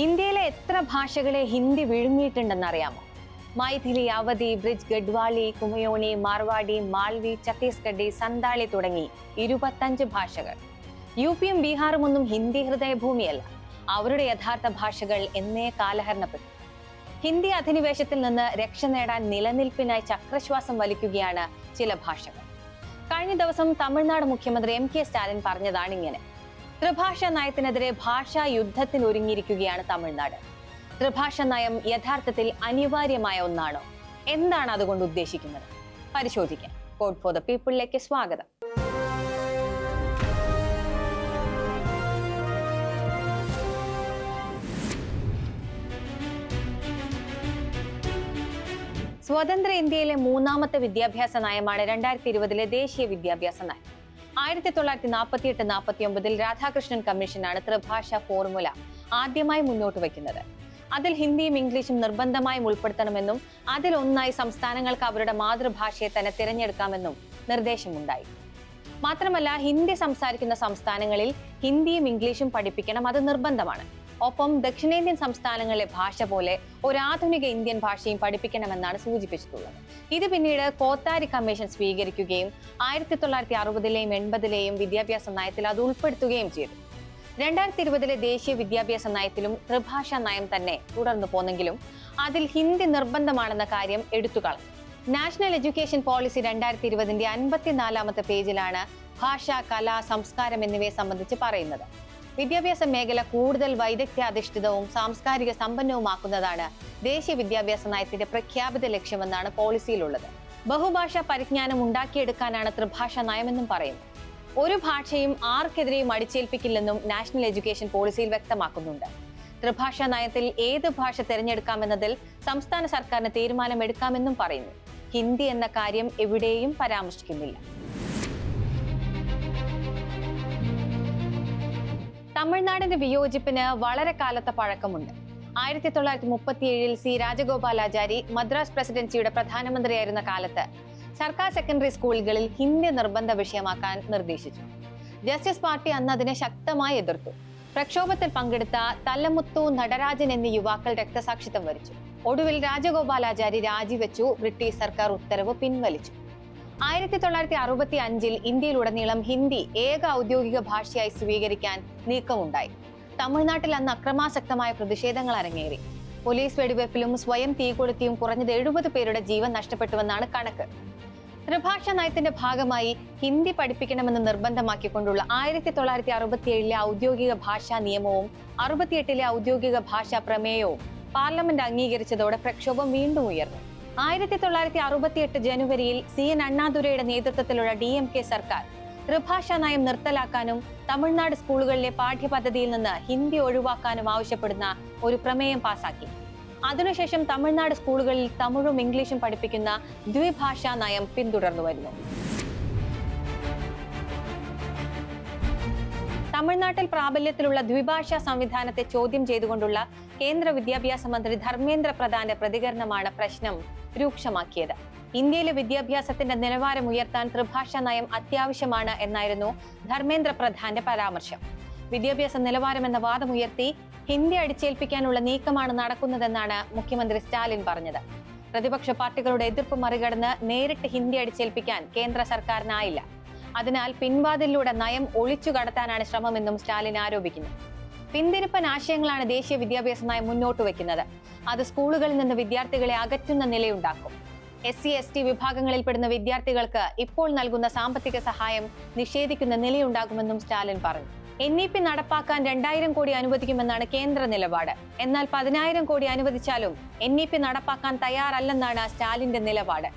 ഇന്ത്യയിലെ എത്ര ഭാഷകളെ ഹിന്ദി വിഴുങ്ങിയിട്ടുണ്ടെന്നറിയാമോ? മൈഥിലി, അവധി, ബ്രിജ്, ഗഡ്വാളി, കുമയോണി, മാർവാടി, മാൾവി, ഛത്തീസ്ഗഡി, സന്താളി തുടങ്ങി 25 ഭാഷകൾ. യുപിയും ബീഹാറും ഒന്നും ഹിന്ദി ഹൃദയഭൂമിയല്ല. അവരുടെ യഥാർത്ഥ ഭാഷകൾ എന്നേ കാലഹരണപ്പെട്ടു. ഹിന്ദി അധിനിവേശത്തിൽ നിന്ന് രക്ഷ നേടാൻ നിലനിൽപ്പിനായി ചക്രശ്വാസം വലിക്കുകയാണ് ചില ഭാഷകൾ. കഴിഞ്ഞ ദിവസം തമിഴ്നാട് മുഖ്യമന്ത്രി എം കെ സ്റ്റാലിൻ പറഞ്ഞതാണ് ഇങ്ങനെ: ത്രിഭാഷാ നയത്തിനെതിരെ ഭാഷാ യുദ്ധത്തിന് ഒരുങ്ങിയിരിക്കുകയാണ് തമിഴ്നാട്. ത്രിഭാഷാ നയം യഥാർത്ഥത്തിൽ അനിവാര്യമായ ഒന്നാണോ? എന്താണ് അതുകൊണ്ട് ഉദ്ദേശിക്കുന്നത്? പരിശോധിക്കാം. കോഡ് ഫോർ ദ പീപ്പിളിലേക്ക് സ്വാഗതം. സ്വതന്ത്ര ഇന്ത്യയിലെ മൂന്നാമത്തെ വിദ്യാഭ്യാസ നയമാണ് 2020 ദേശീയ വിദ്യാഭ്യാസ നയം. 1948-49 രാധാകൃഷ്ണൻ കമ്മീഷനാണ് ത്രിഭാഷാ ഫോർമുല ആദ്യമായി മുന്നോട്ട് വയ്ക്കുന്നത്. അതിൽ ഹിന്ദിയും ഇംഗ്ലീഷും നിർബന്ധമായും ഉൾപ്പെടുത്തണമെന്നും അതിലൊന്നായി സംസ്ഥാനങ്ങൾക്ക് അവരുടെ മാതൃഭാഷയെ തന്നെ തിരഞ്ഞെടുക്കാമെന്നും നിർദ്ദേശമുണ്ടായി. മാത്രമല്ല, ഹിന്ദി സംസാരിക്കുന്ന സംസ്ഥാനങ്ങളിൽ ഹിന്ദിയും ഇംഗ്ലീഷും പഠിപ്പിക്കണം, അത് നിർബന്ധമാണ്. ഒപ്പം ദക്ഷിണേന്ത്യൻ സംസ്ഥാനങ്ങളിലെ ഭാഷ പോലെ ഒരു ആധുനിക ഇന്ത്യൻ ഭാഷയും പഠിപ്പിക്കണമെന്നാണ് സൂചിപ്പിച്ചിട്ടുള്ളത്. ഇത് പിന്നീട് കോത്താരി കമ്മീഷൻ സ്വീകരിക്കുകയും 1960-ലെയും 80-ലെയും വിദ്യാഭ്യാസ നയത്തിൽ അത് ഉൾപ്പെടുത്തുകയും ചെയ്തു. 2020 ദേശീയ വിദ്യാഭ്യാസ നയത്തിലും ത്രിഭാഷാ നയം തന്നെ തുടർന്നു പോന്നെങ്കിലും അതിൽ ഹിന്ദി നിർബന്ധമാണെന്ന കാര്യം എടുത്തുകളഞ്ഞു. നാഷണൽ എഡ്യൂക്കേഷൻ പോളിസി 2020 54-ാമത്തെ പേജിലാണ് ഭാഷ, കല, സംസ്കാരം എന്നിവയെ സംബന്ധിച്ച് പറയുന്നത്. വിദ്യാഭ്യാസ മേഖല കൂടുതൽ വൈദഗ്ധ്യാധിഷ്ഠിതവും സാംസ്കാരിക സമ്പന്നവുമാക്കുന്നതാണ് ദേശീയ വിദ്യാഭ്യാസ നയത്തിന്റെ പ്രഖ്യാപിത ലക്ഷ്യമെന്നാണ് പോളിസിയിലുള്ളത്. ബഹുഭാഷാ പരിജ്ഞാനം ഉണ്ടാക്കിയെടുക്കാനാണ് ത്രിഭാഷാ നയമെന്നും പറയുന്നു. ഒരു ഭാഷയും ആർക്കെതിരെയും അടിച്ചേൽപ്പിക്കില്ലെന്നും നാഷണൽ എഡ്യൂക്കേഷൻ പോളിസിയിൽ വ്യക്തമാക്കുന്നുണ്ട്. ത്രിഭാഷാ നയത്തിൽ ഏത് ഭാഷ തിരഞ്ഞെടുക്കാമെന്നതിൽ സംസ്ഥാന സർക്കാരിന് തീരുമാനമെടുക്കാമെന്നും പറയുന്നു. ഹിന്ദി എന്ന കാര്യം എവിടെയും പരാമർശിക്കുന്നില്ല. തമിഴ്നാടിന്റെ വിയോജിപ്പിന് വളരെ കാലത്തെ പഴക്കമുണ്ട്. 1937 സി രാജഗോപാലാചാരി മദ്രാസ് പ്രസിഡൻസിയുടെ പ്രധാനമന്ത്രിയായിരുന്ന കാലത്ത് സർക്കാർ സെക്കൻഡറി സ്കൂളുകളിൽ ഹിന്ദി നിർബന്ധ വിഷയമാക്കാൻ നിർദ്ദേശിച്ചു. ജസ്റ്റിസ് പാർട്ടി അന്ന് അതിനെ ശക്തമായി എതിർത്തു. പ്രക്ഷോഭത്തിൽ പങ്കെടുത്ത തല്ലമുത്തു, നടരാജൻ എന്നീ യുവാക്കൾ രക്തസാക്ഷിത്വം വരിച്ചു. ഒടുവിൽ രാജഗോപാലാചാരി രാജിവെച്ചു. ബ്രിട്ടീഷ് സർക്കാർ ഉത്തരവ് പിൻവലിച്ചു. 1965 ഇന്ത്യയിലുടനീളം ഹിന്ദി ഏക ഔദ്യോഗിക ഭാഷയായി സ്വീകരിക്കാൻ നീക്കമുണ്ടായി. തമിഴ്നാട്ടിൽ അന്ന് അക്രമാസക്തമായ പ്രതിഷേധങ്ങൾ അരങ്ങേറി. പോലീസ് വെടിവെപ്പിലും സ്വയം തീകൊളുത്തിയും കുറഞ്ഞത് 70 പേരുടെ ജീവൻ നഷ്ടപ്പെട്ടുവെന്നാണ് കണക്ക്. ത്രിഭാഷാ നയത്തിന്റെ ഭാഗമായി ഹിന്ദി പഠിപ്പിക്കണമെന്ന് നിർബന്ധമാക്കിക്കൊണ്ടുള്ള 1967 ഔദ്യോഗിക ഭാഷാ നിയമവും 68 ഔദ്യോഗിക ഭാഷാ പ്രമേയവും പാർലമെന്റ് അംഗീകരിച്ചതോടെ പ്രക്ഷോഭം വീണ്ടും ഉയർന്നു. 1968 ജനുവരിയിൽ CN അണ്ണാദുരൈയുടെ നേതൃത്വത്തിലുള്ള DMK സർക്കാർ ത്രിഭാഷാ നയം നിർത്തലാക്കാനും തമിഴ്നാട് സ്കൂളുകളിലെ പാഠ്യപദ്ധതിയിൽ നിന്ന് ഹിന്ദി ഒഴിവാക്കാനും ആവശ്യപ്പെടുന്ന ഒരു പ്രമേയം പാസാക്കി. അതിനുശേഷം തമിഴ്നാട് സ്കൂളുകളിൽ തമിഴും ഇംഗ്ലീഷും പഠിപ്പിക്കുന്ന ദ്വിഭാഷാ നയം പിന്തുടർന്നു വരുന്നു. തമിഴ്നാട്ടിൽ പ്രാബല്യത്തിലുള്ള ദ്വിഭാഷാ സംവിധാനത്തെ ചോദ്യം ചെയ്തുകൊണ്ടുള്ള കേന്ദ്ര വിദ്യാഭ്യാസ മന്ത്രി ധർമ്മേന്ദ്ര പ്രധാന്റെ പ്രതികരണമാണ് പ്രശ്നം രൂക്ഷമാക്കിയത്. ഇന്ത്യയിലെ വിദ്യാഭ്യാസത്തിന്റെ നിലവാരം ഉയർത്താൻ ത്രിഭാഷാ നയം അത്യാവശ്യമാണ് എന്നായിരുന്നു ധർമ്മേന്ദ്ര പ്രധാന്റെ പരാമർശം. വിദ്യാഭ്യാസ നിലവാരം എന്ന വാദമുയർത്തി ഹിന്ദി അടിച്ചേൽപ്പിക്കാനുള്ള നീക്കമാണ് നടക്കുന്നതെന്നാണ് മുഖ്യമന്ത്രി സ്റ്റാലിൻ പറഞ്ഞത്. പ്രതിപക്ഷ പാർട്ടികളുടെ എതിർപ്പ് മറികടന്ന് നേരിട്ട് ഹിന്ദി അടിച്ചേൽപ്പിക്കാൻ കേന്ദ്ര സർക്കാരിനായില്ല. അതിനാൽ പിൻവാതിലൂടെ നയം ഒളിച്ചു കടത്താനാണ് ശ്രമമെന്നും സ്റ്റാലിൻ ആരോപിക്കുന്നു. പിന്തിരിപ്പൻ ആശയങ്ങളാണ് ദേശീയ വിദ്യാഭ്യാസ നയം മുന്നോട്ട് വയ്ക്കുന്നത്. അത് സ്കൂളുകളിൽ നിന്ന് വിദ്യാർത്ഥികളെ അകറ്റുന്ന നിലയുണ്ടാക്കും. SC/ST വിഭാഗങ്ങളിൽപ്പെടുന്ന വിദ്യാർത്ഥികൾക്ക് ഇപ്പോൾ നൽകുന്ന സാമ്പത്തിക സഹായം നിഷേധിക്കുന്ന നിലയുണ്ടാകുമെന്നും സ്റ്റാലിൻ പറഞ്ഞു. NEP നടപ്പാക്കാൻ 2000 കോടി അനുവദിക്കുമെന്നാണ് കേന്ദ്ര നിലപാട്. എന്നാൽ 10,000 കോടി അനുവദിച്ചാലും NEP നടപ്പാക്കാൻ തയ്യാറല്ലെന്നാണ് സ്റ്റാലിന്റെ നിലപാട്.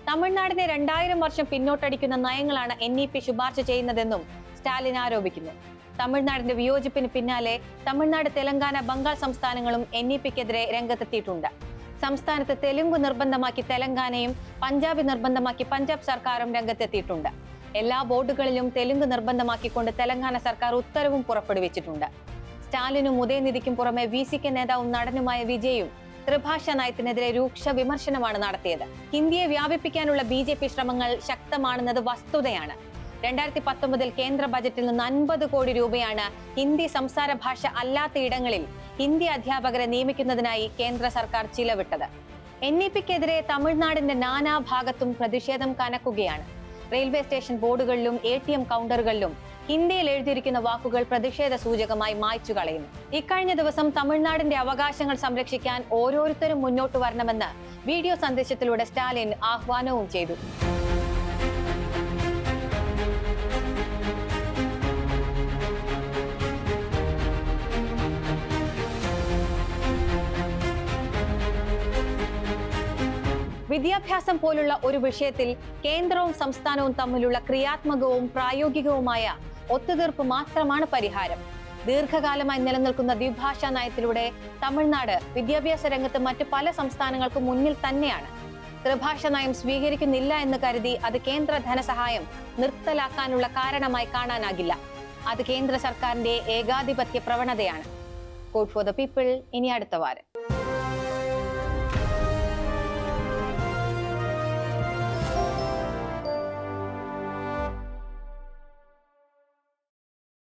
തമിഴ്നാടിനെ 2000 വർഷം പിന്നോട്ടടിക്കുന്ന നയങ്ങളാണ് NEP ശുപാർശ ചെയ്യുന്നതെന്നും സ്റ്റാലിൻ ആരോപിക്കുന്നു. തമിഴ്നാടിന്റെ വിയോജിപ്പിന് പിന്നാലെ തമിഴ്നാട്, തെലങ്കാന, ബംഗാൾ സംസ്ഥാനങ്ങളും NEPക്കെതിരെ രംഗത്തെത്തിയിട്ടുണ്ട്. സംസ്ഥാനത്ത് തെലുങ്ക് നിർബന്ധമാക്കി തെലങ്കാനയും പഞ്ചാബി നിർബന്ധമാക്കി പഞ്ചാബ് സർക്കാരും രംഗത്തെത്തിയിട്ടുണ്ട്. എല്ലാ ബോർഡുകളിലും തെലുങ്ക് നിർബന്ധമാക്കിക്കൊണ്ട് തെലങ്കാന സർക്കാർ ഉത്തരവും പുറപ്പെടുവിച്ചിട്ടുണ്ട്. സ്റ്റാലിനും ഉദയനിധിക്കും പുറമെ VCK നേതാവും നടനുമായ വിജയും ത്രിഭാഷാ നയത്തിനെതിരെ രൂക്ഷ വിമർശനമാണ് നടത്തിയത്. ഹിന്ദിയെ വ്യാപിപ്പിക്കാനുള്ള BJP ശ്രമങ്ങൾ ശക്തമാണെന്നത് വസ്തുതയാണ്. 2019 കേന്ദ്ര ബജറ്റിൽ നിന്ന് 50 കോടി രൂപയാണ് ഹിന്ദി സംസാര ഭാഷ അല്ലാത്ത ഇടങ്ങളിൽ ഹിന്ദി അധ്യാപകരെ നിയമിക്കുന്നതിനായി കേന്ദ്ര സർക്കാർ ചിലവിട്ടത്. NEP-ക്കെതിരെ തമിഴ്നാടിന്റെ നാനാഭാഗത്തും പ്രതിഷേധം കനക്കുകയാണ്. റെയിൽവേ സ്റ്റേഷൻ ബോർഡുകളിലും ATM കൗണ്ടറുകളിലും ഹിന്ദിയിൽ എഴുതിയിരിക്കുന്ന വാക്കുകൾ പ്രതിഷേധ സൂചകമായി മായ്ച്ചു കളയുന്നു. ഇക്കഴിഞ്ഞ ദിവസം തമിഴ്നാടിന്റെ അവകാശങ്ങൾ സംരക്ഷിക്കാൻ ഓരോരുത്തരും മുന്നോട്ട് വരണമെന്ന് വീഡിയോ സന്ദേശത്തിലൂടെ സ്റ്റാലിൻ ആഹ്വാനവും ചെയ്തു. വിദ്യാഭ്യാസം പോലുള്ള ഒരു വിഷയത്തിൽ കേന്ദ്രവും സംസ്ഥാനവും തമ്മിലുള്ള ക്രിയാത്മകവും പ്രായോഗികവുമായ ഒത്തുതീർപ്പ് മാത്രമാണ് പരിഹാരം. ദീർഘകാലമായി നിലനിൽക്കുന്ന ദ്വിഭാഷാ നയത്തിലൂടെ തമിഴ്നാട് വിദ്യാഭ്യാസ രംഗത്ത് മറ്റു പല സംസ്ഥാനങ്ങൾക്കും മുന്നിൽ തന്നെയാണ്. ത്രിഭാഷാ നയം സ്വീകരിക്കുന്നില്ല എന്ന് കരുതി അത് കേന്ദ്ര ധനസഹായം നിർത്തലാക്കാനുള്ള കാരണമായി കാണാനാകില്ല. അത് കേന്ദ്ര സർക്കാരിന്റെ ഏകാധിപത്യ പ്രവണതയാണ്. കോഡ് ഫോർ ദ പീപ്പിൾ ഇനി അടുത്ത വാരം.